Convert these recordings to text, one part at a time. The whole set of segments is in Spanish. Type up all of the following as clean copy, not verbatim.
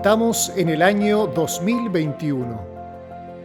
Estamos en el año 2021,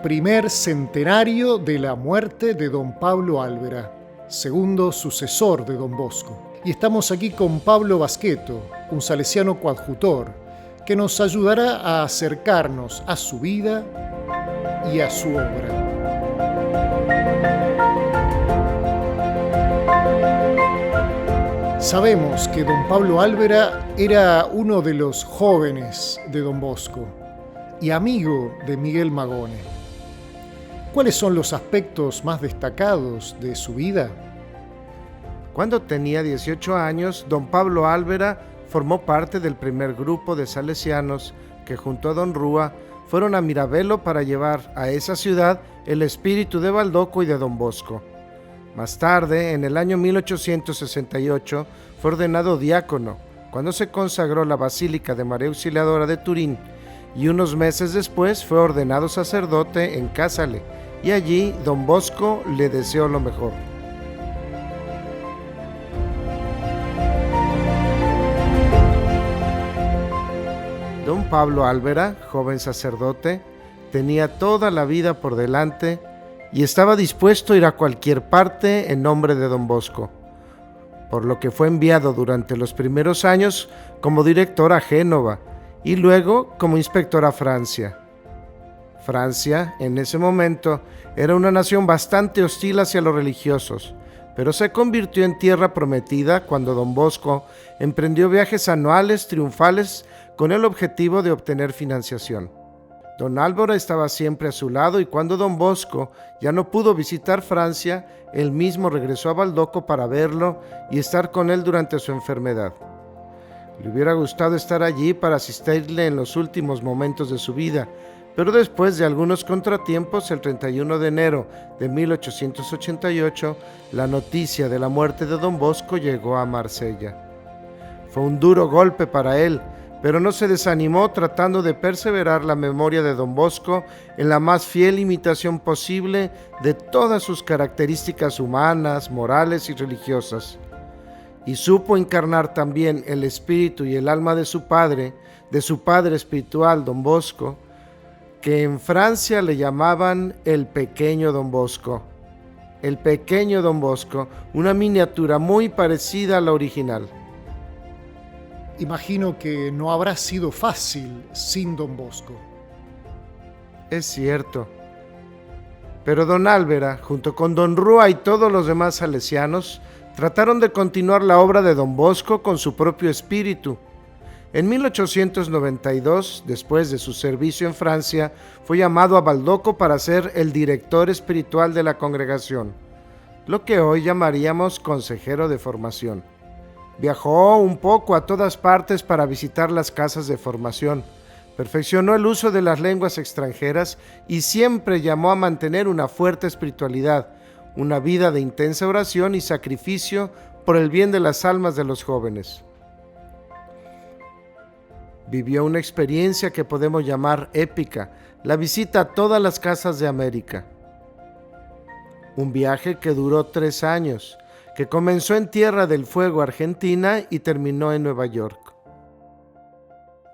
primer centenario de la muerte de don Pablo Álvera, segundo sucesor de don Bosco. Y estamos aquí con Pablo Basqueto, un salesiano coadjutor, que nos ayudará a acercarnos a su vida y a su obra. Sabemos que don Pablo Álvera era uno de los jóvenes de don Bosco y amigo de Miguel Magone. ¿Cuáles son los aspectos más destacados de su vida? Cuando tenía 18 años, don Pablo Álvera formó parte del primer grupo de salesianos que junto a don Rúa fueron a Mirabello para llevar a esa ciudad el espíritu de Baldoco y de don Bosco. Más tarde, en el año 1868, fue ordenado diácono, cuando se consagró la Basílica de María Auxiliadora de Turín, y unos meses después fue ordenado sacerdote en Casale, y allí don Bosco le deseó lo mejor. Don Pablo Álvera, joven sacerdote, tenía toda la vida por delante y estaba dispuesto a ir a cualquier parte en nombre de don Bosco, por lo que fue enviado durante los primeros años como director a Génova y luego como inspector a Francia. Francia, en ese momento, era una nación bastante hostil hacia los religiosos, pero se convirtió en tierra prometida cuando don Bosco emprendió viajes anuales triunfales con el objetivo de obtener financiación. Don Álvaro estaba siempre a su lado y cuando don Bosco ya no pudo visitar Francia, él mismo regresó a Baldoco para verlo y estar con él durante su enfermedad. Le hubiera gustado estar allí para asistirle en los últimos momentos de su vida, pero después de algunos contratiempos, el 31 de enero de 1888, la noticia de la muerte de don Bosco llegó a Marsella. Fue un duro golpe para él, pero no se desanimó tratando de perseverar la memoria de don Bosco en la más fiel imitación posible de todas sus características humanas, morales y religiosas. Y supo encarnar también el espíritu y el alma de su padre espiritual, don Bosco, que en Francia le llamaban el pequeño don Bosco. El pequeño don Bosco, una miniatura muy parecida a la original. Imagino que no habrá sido fácil sin don Bosco. Es cierto. Pero don Álvera, junto con don Rúa y todos los demás salesianos, trataron de continuar la obra de don Bosco con su propio espíritu. En 1892, después de su servicio en Francia, fue llamado a Baldoco para ser el director espiritual de la congregación, lo que hoy llamaríamos consejero de formación. Viajó un poco a todas partes para visitar las casas de formación, perfeccionó el uso de las lenguas extranjeras y siempre llamó a mantener una fuerte espiritualidad, una vida de intensa oración y sacrificio por el bien de las almas de los jóvenes. Vivió una experiencia que podemos llamar épica, la visita a todas las casas de América. Un viaje que duró 3 años, que comenzó en Tierra del Fuego, Argentina, y terminó en Nueva York.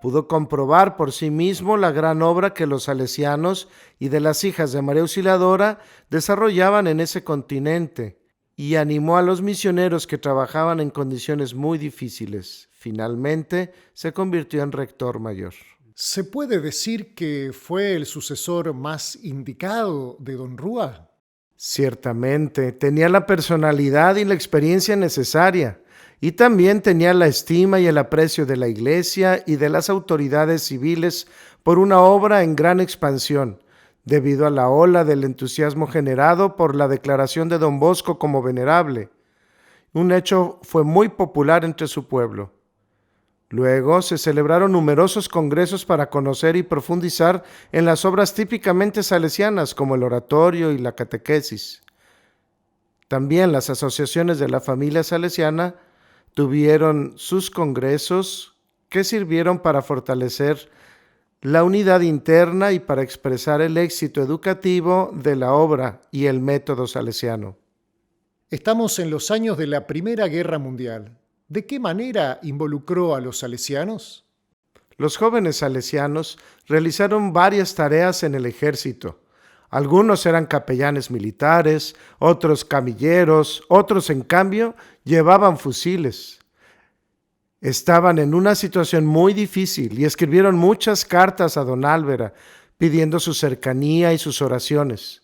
Pudo comprobar por sí mismo la gran obra que los salesianos y de las hijas de María Auxiliadora desarrollaban en ese continente, y animó a los misioneros que trabajaban en condiciones muy difíciles. Finalmente, se convirtió en rector mayor. ¿Se puede decir que fue el sucesor más indicado de don Rúa? Ciertamente, tenía la personalidad y la experiencia necesaria, y también tenía la estima y el aprecio de la Iglesia y de las autoridades civiles por una obra en gran expansión, debido a la ola del entusiasmo generado por la declaración de don Bosco como venerable. Un hecho fue muy popular entre su pueblo. Luego se celebraron numerosos congresos para conocer y profundizar en las obras típicamente salesianas como el oratorio y la catequesis. También las asociaciones de la familia salesiana tuvieron sus congresos que sirvieron para fortalecer la unidad interna y para expresar el éxito educativo de la obra y el método salesiano. Estamos en los años de la Primera Guerra Mundial. ¿De qué manera involucró a los salesianos? Los jóvenes salesianos realizaron varias tareas en el ejército. Algunos eran capellanes militares, otros camilleros, otros, en cambio, llevaban fusiles. Estaban en una situación muy difícil y escribieron muchas cartas a don Álvera pidiendo su cercanía y sus oraciones.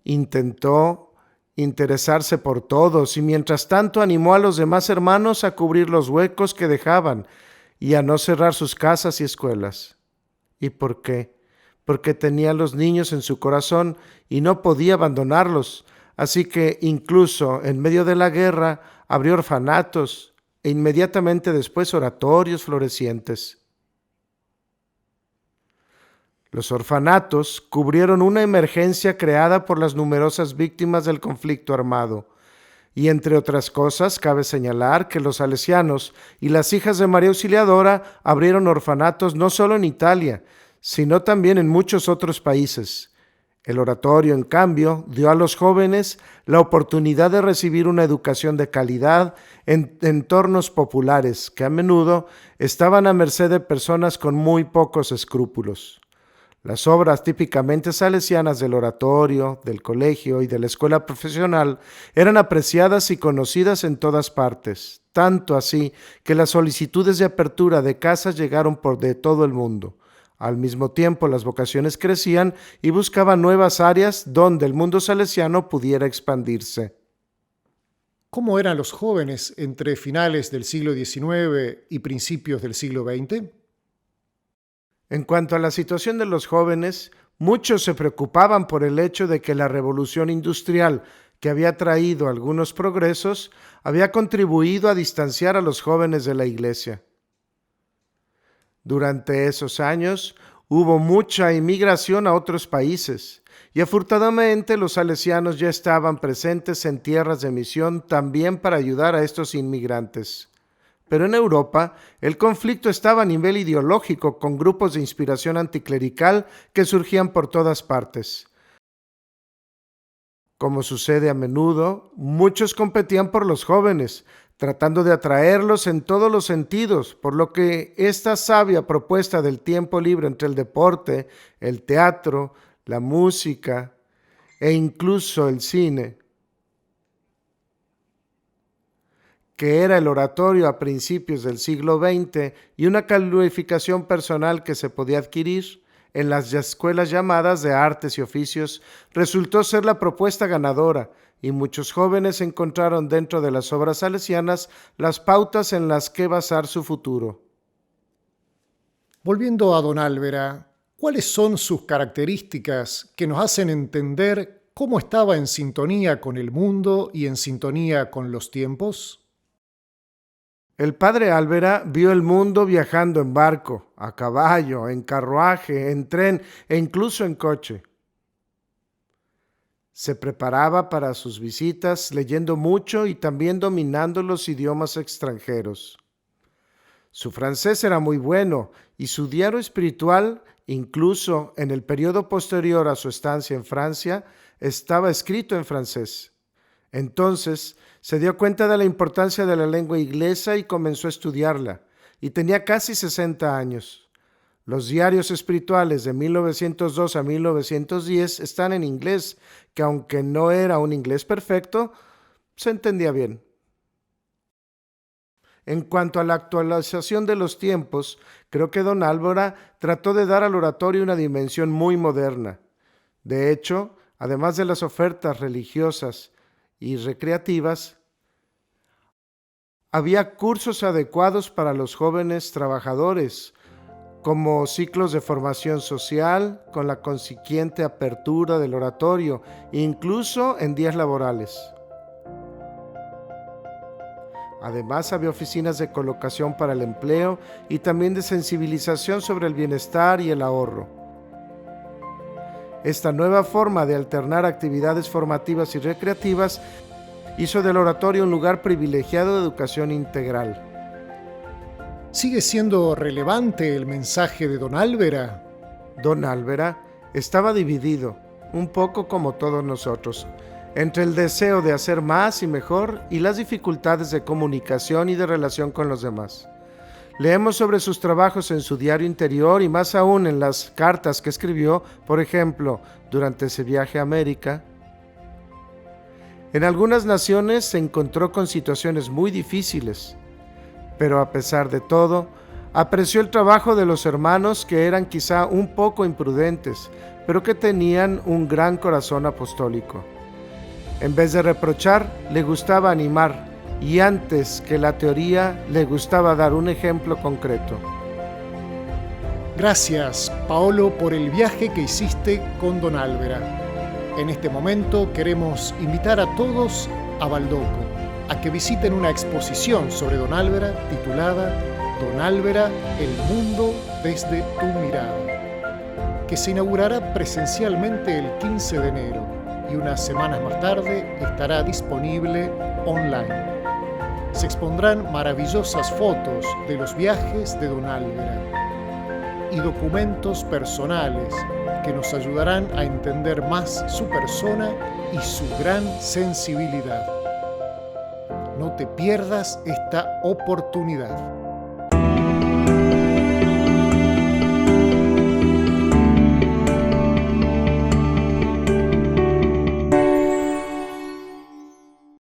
Intentó interesarse por todos y mientras tanto animó a los demás hermanos a cubrir los huecos que dejaban y a no cerrar sus casas y escuelas. ¿Y por qué? Porque tenía a los niños en su corazón y no podía abandonarlos, así que incluso en medio de la guerra abrió orfanatos e inmediatamente después oratorios florecientes. Los orfanatos cubrieron una emergencia creada por las numerosas víctimas del conflicto armado, y entre otras cosas cabe señalar que los salesianos y las hijas de María Auxiliadora abrieron orfanatos no solo en Italia, sino también en muchos otros países. El oratorio, en cambio, dio a los jóvenes la oportunidad de recibir una educación de calidad en entornos populares que a menudo estaban a merced de personas con muy pocos escrúpulos. Las obras típicamente salesianas del oratorio, del colegio y de la escuela profesional eran apreciadas y conocidas en todas partes, tanto así que las solicitudes de apertura de casas llegaron por de todo el mundo. Al mismo tiempo, las vocaciones crecían y buscaban nuevas áreas donde el mundo salesiano pudiera expandirse. ¿Cómo eran los jóvenes entre finales del siglo XIX y principios del siglo XX? En cuanto a la situación de los jóvenes, muchos se preocupaban por el hecho de que la revolución industrial, que había traído algunos progresos, había contribuido a distanciar a los jóvenes de la Iglesia. Durante esos años hubo mucha inmigración a otros países y afortunadamente los salesianos ya estaban presentes en tierras de misión también para ayudar a estos inmigrantes. Pero en Europa el conflicto estaba a nivel ideológico con grupos de inspiración anticlerical que surgían por todas partes. Como sucede a menudo, muchos competían por los jóvenes, tratando de atraerlos en todos los sentidos, por lo que esta sabia propuesta del tiempo libre entre el deporte, el teatro, la música e incluso el cine, que era el oratorio a principios del siglo XX y una calificación personal que se podía adquirir en las escuelas llamadas de artes y oficios, resultó ser la propuesta ganadora, y muchos jóvenes encontraron dentro de las obras salesianas las pautas en las que basar su futuro. Volviendo a don Álvera, ¿cuáles son sus características que nos hacen entender cómo estaba en sintonía con el mundo y en sintonía con los tiempos? El padre Álvera vio el mundo viajando en barco, a caballo, en carruaje, en tren e incluso en coche. Se preparaba para sus visitas leyendo mucho y también dominando los idiomas extranjeros. Su francés era muy bueno y su diario espiritual, incluso en el periodo posterior a su estancia en Francia, estaba escrito en francés. Entonces se dio cuenta de la importancia de la lengua inglesa y comenzó a estudiarla, y tenía casi 60 años. Los diarios espirituales de 1902 a 1910 están en inglés, que aunque no era un inglés perfecto, se entendía bien. En cuanto a la actualización de los tiempos, creo que don Álvera trató de dar al oratorio una dimensión muy moderna. De hecho, además de las ofertas religiosas y recreativas, había cursos adecuados para los jóvenes trabajadores, como ciclos de formación social, con la consiguiente apertura del oratorio, incluso en días laborales. Además, había oficinas de colocación para el empleo y también de sensibilización sobre el bienestar y el ahorro. Esta nueva forma de alternar actividades formativas y recreativas hizo del oratorio un lugar privilegiado de educación integral. ¿Sigue siendo relevante el mensaje de don Álvera? Don Álvera estaba dividido, un poco como todos nosotros, entre el deseo de hacer más y mejor y las dificultades de comunicación y de relación con los demás. Leemos sobre sus trabajos en su diario interior y más aún en las cartas que escribió, por ejemplo, durante ese viaje a América. En algunas naciones se encontró con situaciones muy difíciles, pero a pesar de todo, apreció el trabajo de los hermanos que eran quizá un poco imprudentes, pero que tenían un gran corazón apostólico. En vez de reprochar, le gustaba animar, y antes que la teoría, le gustaba dar un ejemplo concreto. Gracias, Paolo, por el viaje que hiciste con don Álvera. En este momento queremos invitar a todos a Baldoco a que visiten una exposición sobre don Álvera titulada Don Álvera, el mundo desde tu mirada, que se inaugurará presencialmente el 15 de enero y unas semanas más tarde estará disponible online. Se expondrán maravillosas fotos de los viajes de don Álvera y documentos personales que nos ayudarán a entender más su persona y su gran sensibilidad. No te pierdas esta oportunidad.